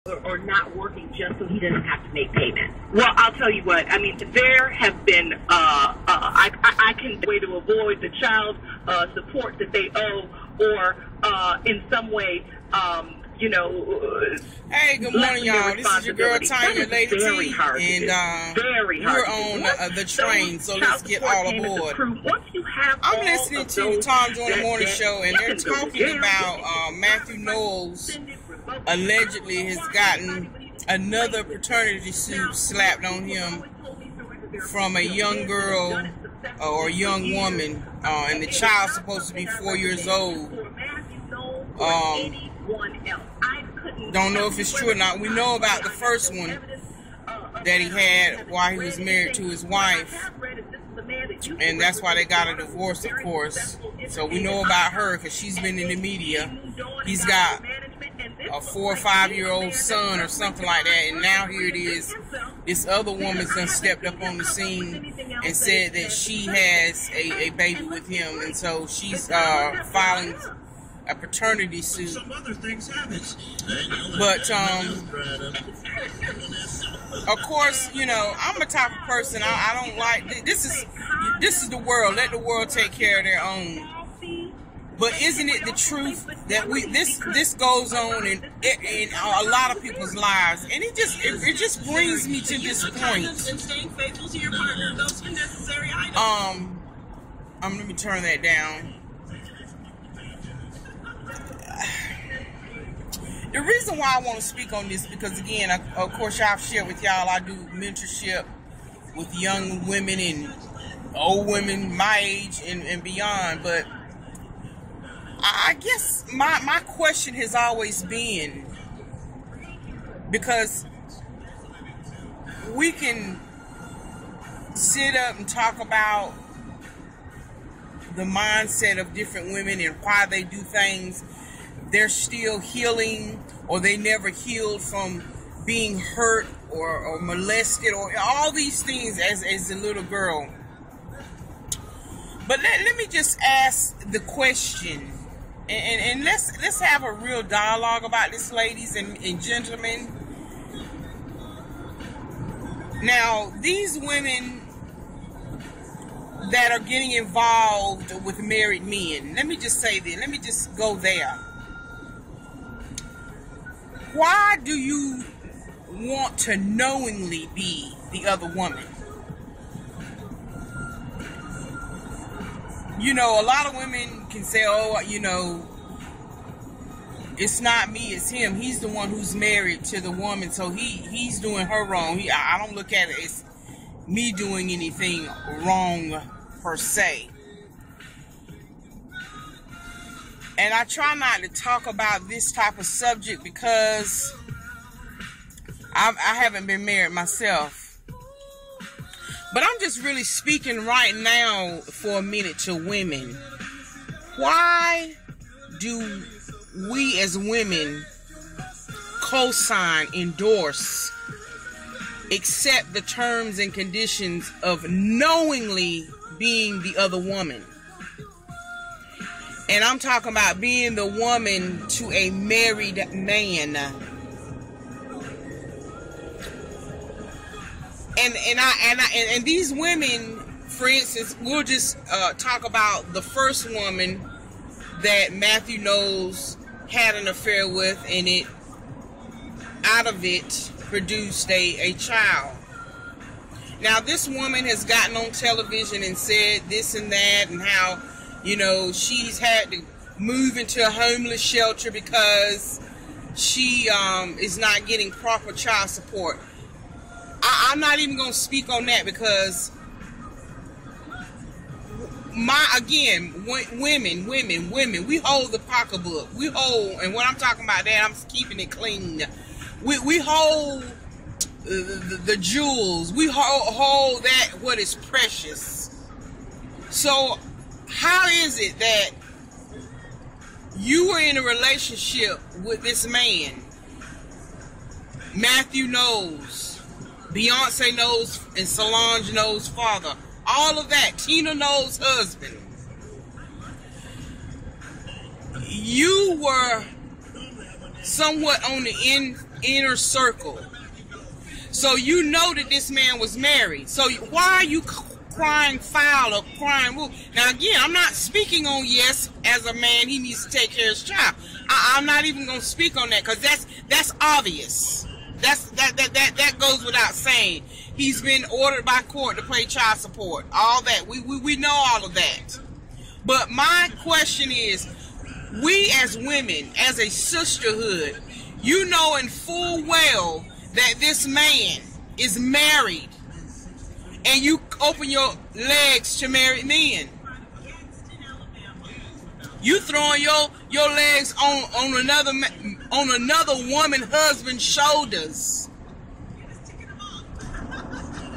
or not working just so he doesn't have to make payments? Well, I'll tell you what. I mean, there have been I can way to avoid the child support that they owe, or in some way, you know. Hey, good morning, y'all. This is your girl Tanya, Lady T, and we're on the train, so let's get all aboard. I'm listening to the Tom Joyner Morning Show, and they're talking about Matthew Knowles allegedly has gotten another paternity suit slapped on him from a young girl or a young woman, and the child's supposed to be 4 years old. Don't know if it's true or not. We know about the first one that he had while he was married to his wife, and that's why they got a divorce, of course. So we know about her because she's been in the media. He's got a 4 or 5 year old son or something like that, and now here it is, this other woman's done stepped up on the scene and said that she has a baby with him, and so she's filing a paternity suit. But of course, you know, I'm the type of person, I don't like this is the world. Let the world take care of their own. But isn't it the truth that this goes on in a lot of people's lives, and it just brings me to this point. Let me turn that down. The reason why I want to speak on this, because again, of course, I've shared with y'all, I do mentorship with young women and old women my age and beyond, but I guess my question has always been, because we can sit up and talk about the mindset of different women and why they do things. They're still healing, or they never healed from being hurt or molested, or all these things as a little girl. But let me just ask the question, and let's have a real dialogue about this, ladies and gentlemen. Now, these women that are getting involved with married men, let me just say this, let me just go there. Why do you want to knowingly be the other woman? You know, a lot of women can say, oh, you know, it's not me, it's him. He's the one who's married to the woman, so he's doing her wrong. I don't look at it as me doing anything wrong per se. And I try not to talk about this type of subject because I haven't been married myself. But I'm just really speaking right now for a minute to women. Why do we as women co-sign, endorse, accept the terms and conditions of knowingly being the other woman? And I'm talking about being the woman to a married man. And these women, for instance, we'll just talk about the first woman that Matthew Knowles had an affair with, and out of it produced a child. Now, this woman has gotten on television and said this and that, and how, you know, she's had to move into a homeless shelter because she is not getting proper child support. I'm not even going to speak on that, because women, we hold the pocketbook. We hold, and when I'm talking about that, I'm keeping it clean. We hold the jewels. We hold that what is precious. So how is it that you were in a relationship with this man, Matthew Knowles, Beyonce Knowles, and Solange Knowles' father, all of that, Tina Knowles' husband? You were somewhat on the inner circle. So you know that this man was married. So why are you crying foul or crying wolf? Now again, I'm not speaking on, yes, as a man he needs to take care of his child. I'm not even going to speak on that, because that's obvious. That goes without saying. He's been ordered by court to pay child support. All that. We know all of that. But my question is, we as women, as a sisterhood, you know in full well that this man is married, and you open your legs to married men. You throwing your legs on another woman husband's shoulders.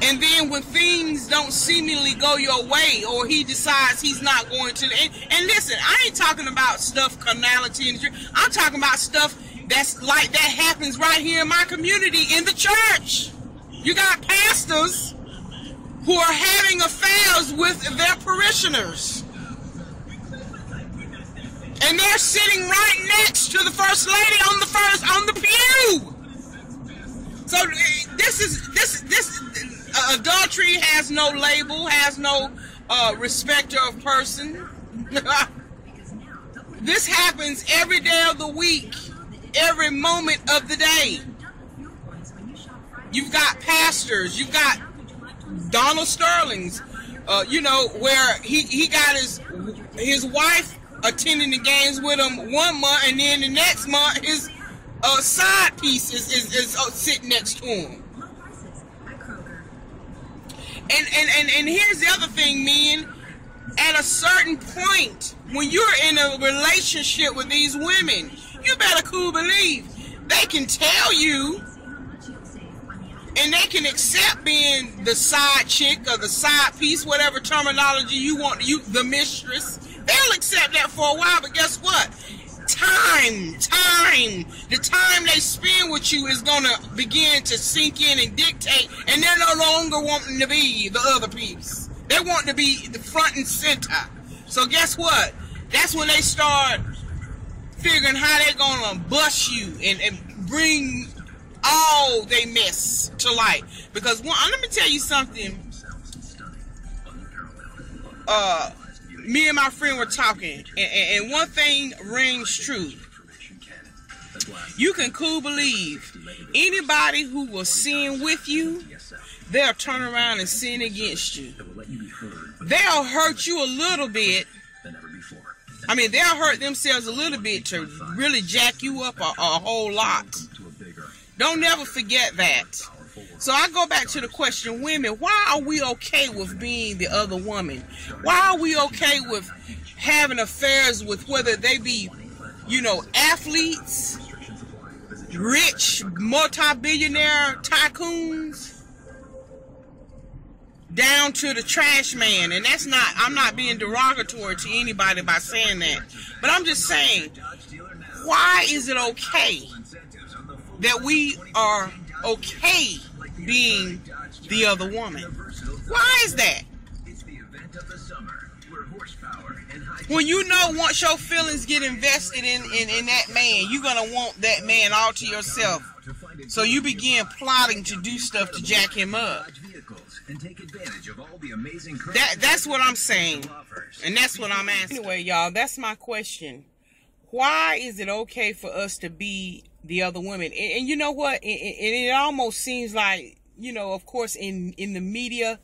And then when things don't seemingly go your way, or he decides he's not going to, and listen, I ain't talking about stuff, carnality, I'm talking about stuff that's like that happens right here in my community, in the church. You got pastors who are having affairs with their parishioners, and they're sitting right next to the first lady on the pew. So this adultery has no label, has no respecter of person. This happens every day of the week, every moment of the day. You've got pastors, you've got Donald Sterling's, where he got his wife attending the games with him 1 month, and then the next month his side piece is sitting next to him. And here's the other thing, men. At a certain point, when you're in a relationship with these women, you better cool believe they can tell you, and they can accept being the side chick or the side piece, whatever terminology you want to use, the mistress. They'll accept that for a while, but guess what? The time they spend with you is going to begin to sink in and dictate, and they're no longer wanting to be the other piece. They want to be the front and center. So guess what? That's when they start figuring how they're going to bust you and bring all they mess to light. Because let me tell you something. Me and my friend were talking, and one thing rings true. You can cool believe anybody who will sin with you, they'll turn around and sin against you. They'll hurt you a little bit. I mean, they'll hurt themselves a little bit to really jack you up a whole lot. Don't never forget that. So I go back to the question, women, why are we okay with being the other woman? Why are we okay with having affairs with, whether they be, athletes, rich, multi-billionaire tycoons, down to the trash man? And I'm not being derogatory to anybody by saying that. But I'm just saying, why is it okay that we are okay being the other woman? Why is that? When once your feelings get invested in that man, you're going to want that man all to yourself. So you begin plotting to do stuff to jack him up. That's what I'm saying. And that's what I'm asking. Anyway, y'all, that's my question. Why is it okay for us to be the other women? And you know what? It almost seems like, of course, in the media,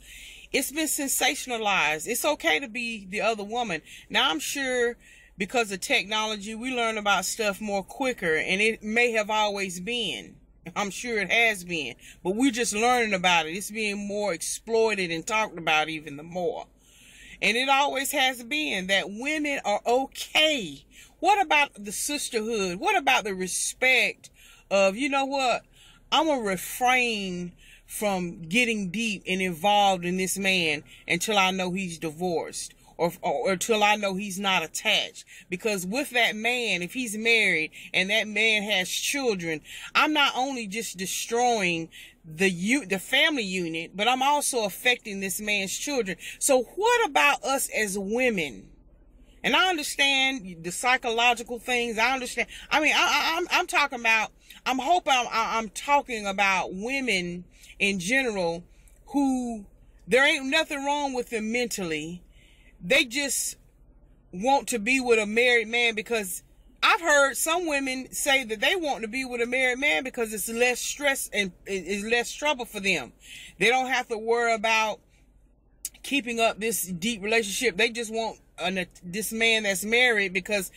it's been sensationalized. It's okay to be the other woman. Now, I'm sure because of technology, we learn about stuff more quicker, and it may have always been. I'm sure it has been. But we're just learning about it. It's being more exploited and talked about even the more. And it always has been that women are okay. What about the sisterhood? What about the respect of, you know what? I'm going to refrain from getting deep and involved in this man until I know he's divorced, or until I know he's not attached. Because with that man, if he's married and that man has children, I'm not only just destroying the family unit, but I'm also affecting this man's children. So what about us as women? And I understand the psychological things. I understand. I mean, I'm talking about, I'm talking about women in general who, there ain't nothing wrong with them mentally. They just want to be with a married man, because I've heard some women say that they want to be with a married man because it's less stress and it's less trouble for them. They don't have to worry about keeping up this deep relationship. They just want this man that's married, because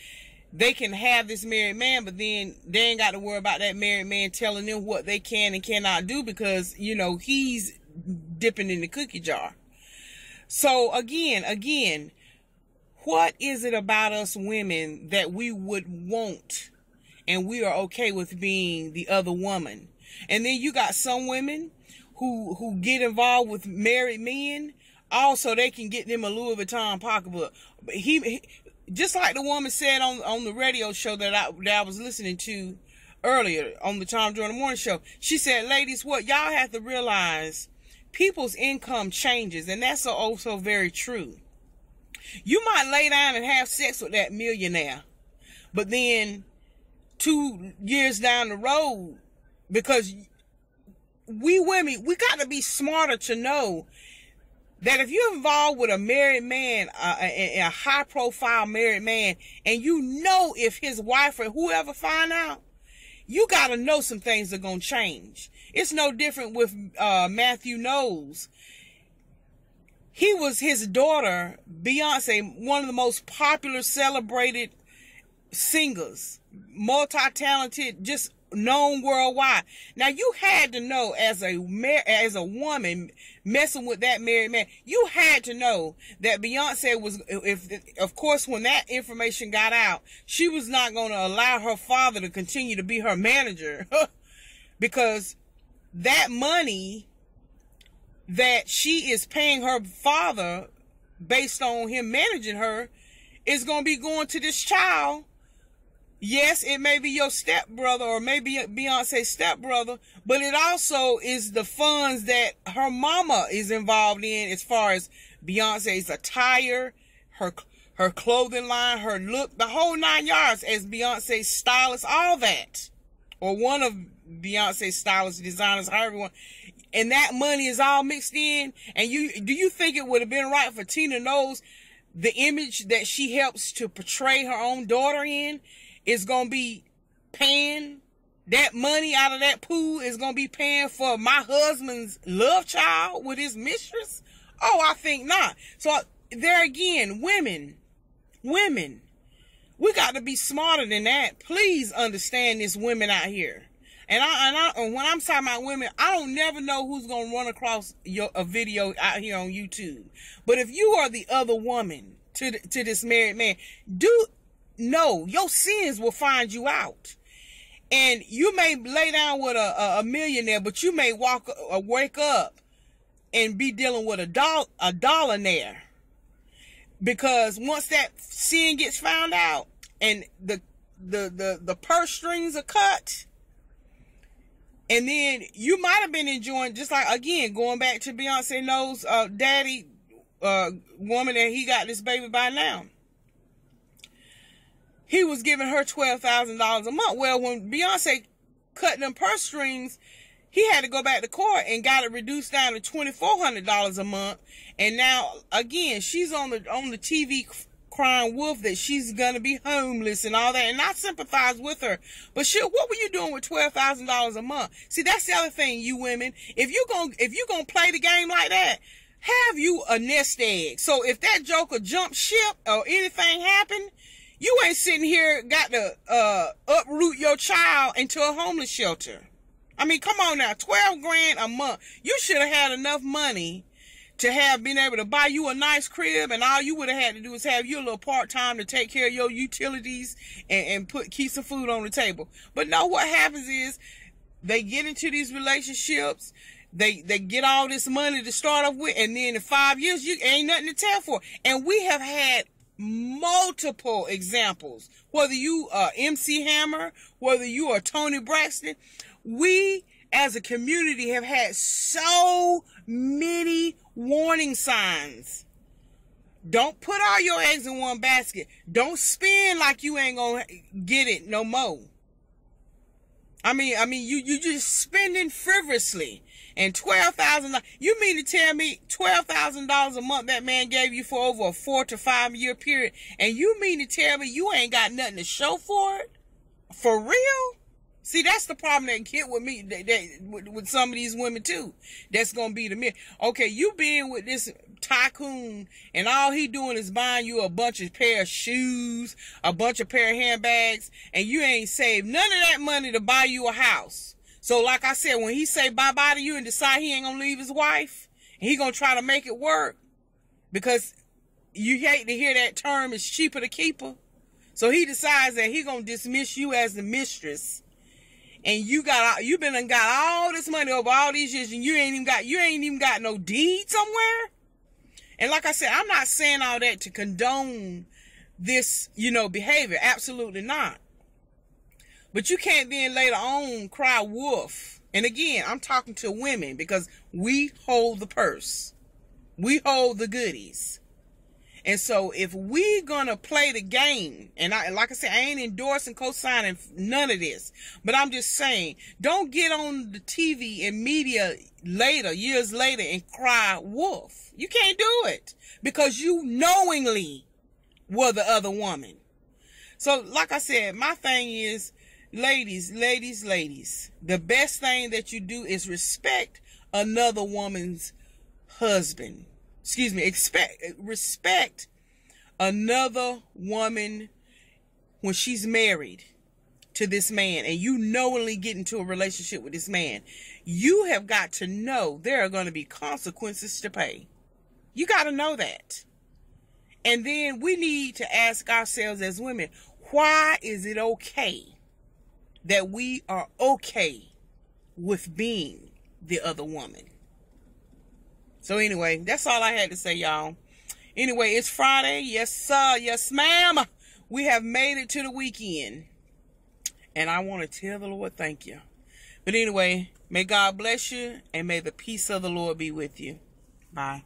they can have this married man, but then they ain't got to worry about that married man telling them what they can and cannot do, because, you know, he's dipping in the cookie jar. So again, what is it about us women that we would want and we are okay with being the other woman? And then you got some women who get involved with married men, also they can get them a Louis Vuitton pocketbook. But he just like the woman said on the radio show that I was listening to earlier on the Tom Jordan Morning Show. She said, ladies, what y'all have to realize, people's income changes, and that's also very true. You might lay down and have sex with that millionaire, but then 2 years down the road, because we women, we got to be smarter to know that if you're involved with a married man, a high profile married man, and you know if his wife or whoever find out, you got to know some things are going to change. It's no different with Matthew Knowles. He was his daughter, Beyonce, one of the most popular, celebrated singers, multi-talented, just known worldwide. Now, you had to know, as a woman messing with that married man, you had to know that Beyonce was, of course, when that information got out, she was not going to allow her father to continue to be her manager, because that money that she is paying her father based on him managing her is going to be going to this child. Yes, it may be your stepbrother or maybe Beyonce's stepbrother, but it also is the funds that her mama is involved in, as far as Beyonce's attire, her clothing line, her look, the whole 9 yards, as Beyonce's stylist, all that, or one of Beyonce's stylists, designers, however you want. And that money is all mixed in. And do you think it would have been right for Tina Knowles, the image that she helps to portray her own daughter in, is going to be paying that money out of that pool, is going to be paying for my husband's love child with his mistress? Oh, I think not. So there again, women, we got to be smarter than that. Please understand this, women out here. And when I'm talking about women, I don't never know who's going to run across a video out here on YouTube. But if you are the other woman to this married man, do know your sins will find you out. And you may lay down with a millionaire, but you may wake up and be dealing with a dollionaire. Because once that sin gets found out and the purse strings are cut, and then you might have been enjoying, just like, again, going back to Beyonce Knowles' daddy, woman that he got this baby by now. He was giving her $12,000 a month. Well, when Beyonce cut them purse strings, he had to go back to court and got it reduced down to $2,400 a month. And now, again, she's on the TV crying wolf that she's gonna be homeless and all that, and I sympathize with her. But shit, what were you doing with $12,000 a month? See, that's the other thing, you women. If you gonna play the game like that, have you a nest egg. So if that joker jump ship or anything happen, you ain't sitting here got to uproot your child into a homeless shelter. I mean, come on now, 12 grand a month. You should have had enough money to have been able to buy you a nice crib, and all you would have had to do is have you a little part-time to take care of your utilities and keep some food on the table. But no, what happens is they get into these relationships, they get all this money to start off with, and then in 5 years, you ain't nothing to tell for. And we have had multiple examples, whether you are MC Hammer, whether you are Tony Braxton, we as a community have had so many warning signs Don't put all your eggs in one basket. Don't spend like you ain't gonna get it no more. I mean, you just spending frivolously. And $12,000. You mean to tell me $12,000 a month that man gave you for over a 4 to 5 year period, and you mean to tell me you ain't got nothing to show for it? For real? See, that's the problem that get with me, with some of these women too. That's gonna be the myth. Okay, you being with this tycoon, and all he doing is buying you a bunch of pair of shoes, a bunch of pair of handbags, and you ain't saved none of that money to buy you a house. So like I said, when he say bye-bye to you and decide he ain't gonna leave his wife, he gonna try to make it work, because you hate to hear that term, it's cheaper to keep her. So he decides that he gonna dismiss you as the mistress, and you got all this money over all these years, and you ain't even got no deed somewhere. And like I said, I'm not saying all that to condone this, behavior. Absolutely not. But you can't then later on cry wolf. And again, I'm talking to women, because we hold the purse. We hold the goodies. And so if we gonna play the game, and like I said, I ain't endorsing, co-signing none of this, but I'm just saying, don't get on the TV and media later, years later, and cry wolf. You can't do it, because you knowingly were the other woman. So like I said, my thing is, ladies, the best thing that you do is respect another woman's husband. Respect another woman when she's married to this man, and you knowingly get into a relationship with this man. You have got to know there are going to be consequences to pay. You got to know that. And then we need to ask ourselves as women, why is it okay that we are okay with being the other woman? So anyway, that's all I had to say, y'all. Anyway, it's Friday. Yes, sir. Yes, ma'am. We have made it to the weekend. And I want to tell the Lord thank you. But anyway, may God bless you, and may the peace of the Lord be with you. Bye.